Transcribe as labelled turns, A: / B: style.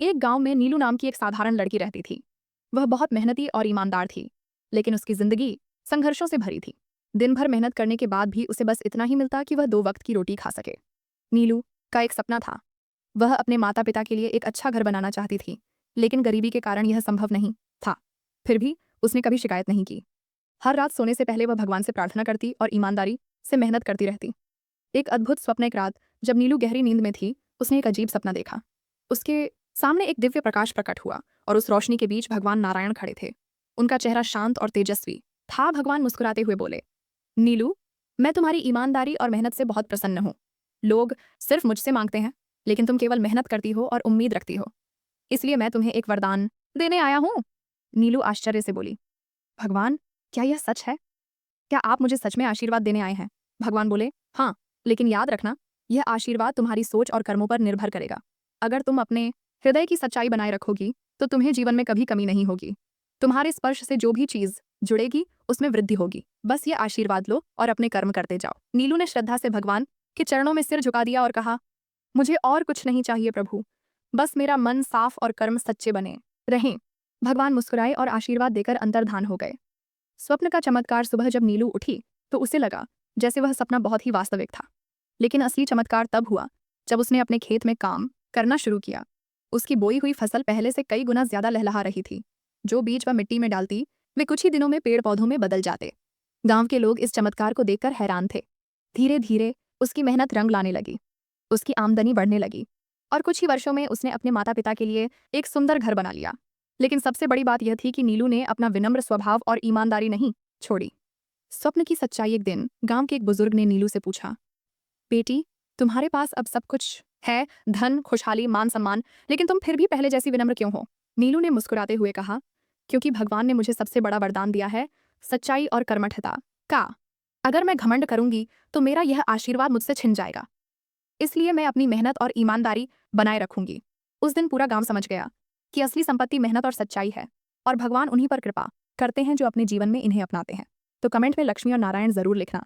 A: एक गांव में नीलू नाम की एक साधारण लड़की रहती थी। वह बहुत मेहनती और ईमानदार थी, लेकिन उसकी जिंदगी संघर्षों से भरी थी। दिन भर मेहनत करने के बाद भी उसे बस इतना ही मिलता कि वह 2 वक्त की रोटी खा सके। नीलू का एक सपना था। वह अपने माता पिता के लिए एक अच्छा घर बनाना चाहती थी, लेकिन गरीबी के कारण यह संभव नहीं था। फिर भी उसने कभी शिकायत नहीं की। हर रात सोने से पहले वह भगवान से प्रार्थना करती और ईमानदारी से मेहनत करती रहती। एक अद्भुत स्वप्न। एक रात जब नीलू गहरी नींद में थी, उसने एक अजीब सपना देखा। उसके सामने एक दिव्य प्रकाश प्रकट हुआ और उस रोशनी के बीच भगवान नारायण खड़े थे। उनका चेहरा शांत और तेजस्वी था। भगवान मुस्कुराते हुए बोले, नीलू, मैं तुम्हारी ईमानदारी और मेहनत से बहुत प्रसन्न हूँ। लोग सिर्फ मुझसे मांगते हैं, लेकिन तुम केवल मेहनत करती हो और उम्मीद रखती हो। इसलिए मैं तुम्हें एक वरदान देने आया हूँ। नीलू आश्चर्य से बोली, भगवान, क्या यह सच है? क्या आप मुझे सच में आशीर्वाद देने आए हैं? भगवान बोले, हाँ, लेकिन याद रखना, यह आशीर्वाद तुम्हारी सोच और कर्मों पर निर्भर करेगा। अगर तुम अपने हृदय की सच्चाई बनाए रखोगी, तो तुम्हें जीवन में कभी कमी नहीं होगी। तुम्हारे स्पर्श से जो भी चीज जुड़ेगी, उसमें वृद्धि होगी। बस ये आशीर्वाद लो और अपने कर्म करते जाओ। नीलू ने श्रद्धा से भगवान के चरणों में सिर झुका दिया और कहा, मुझे और कुछ नहीं चाहिए प्रभु, बस मेरा मन साफ और कर्म सच्चे बने रहें। भगवान मुस्कुराए और आशीर्वाद देकर अंतर्धान हो गए। स्वप्न का चमत्कार। सुबह जब नीलू उठी तो उसे लगा जैसे वह सपना बहुत ही वास्तविक था। लेकिन असली चमत्कार तब हुआ जब उसने अपने खेत में काम करना शुरू किया। उसकी बोई हुई फसल पहले से कई गुना ज्यादा लहलहा रही थी। जो बीज वह मिट्टी में डालती, वे कुछ ही दिनों में पेड़ पौधों में बदल जाते। गांव के लोग इस चमत्कार को देखकर हैरान थे। धीरे धीरे उसकी मेहनत रंग लाने लगी। उसकी आमदनी बढ़ने लगी और कुछ ही वर्षों में उसने अपने माता पिता के लिए एक सुंदर घर बना लिया। लेकिन सबसे बड़ी बात यह थी कि नीलू ने अपना विनम्र स्वभाव और ईमानदारी नहीं छोड़ी। स्वप्न की सच्चाई। एक दिन गांव के एक बुजुर्ग ने नीलू से पूछा, बेटी, तुम्हारे पास अब सब कुछ है, धन, खुशहाली, मान सम्मान, लेकिन तुम फिर भी पहले जैसी विनम्र क्यों हो? नीलू ने मुस्कुराते हुए कहा, क्योंकि भगवान ने मुझे सबसे बड़ा वरदान दिया है, सच्चाई और कर्मठता का। अगर मैं घमंड करूंगी तो मेरा यह आशीर्वाद मुझसे छिन जाएगा। इसलिए मैं अपनी मेहनत और ईमानदारी बनाए रखूंगी। उस दिन पूरा गांव समझ गया कि असली संपत्ति मेहनत और सच्चाई है, और भगवान उन्हीं पर कृपा करते हैं जो अपने जीवन में इन्हें अपनाते हैं। तो कमेंट में लक्ष्मी और नारायण जरूर लिखना।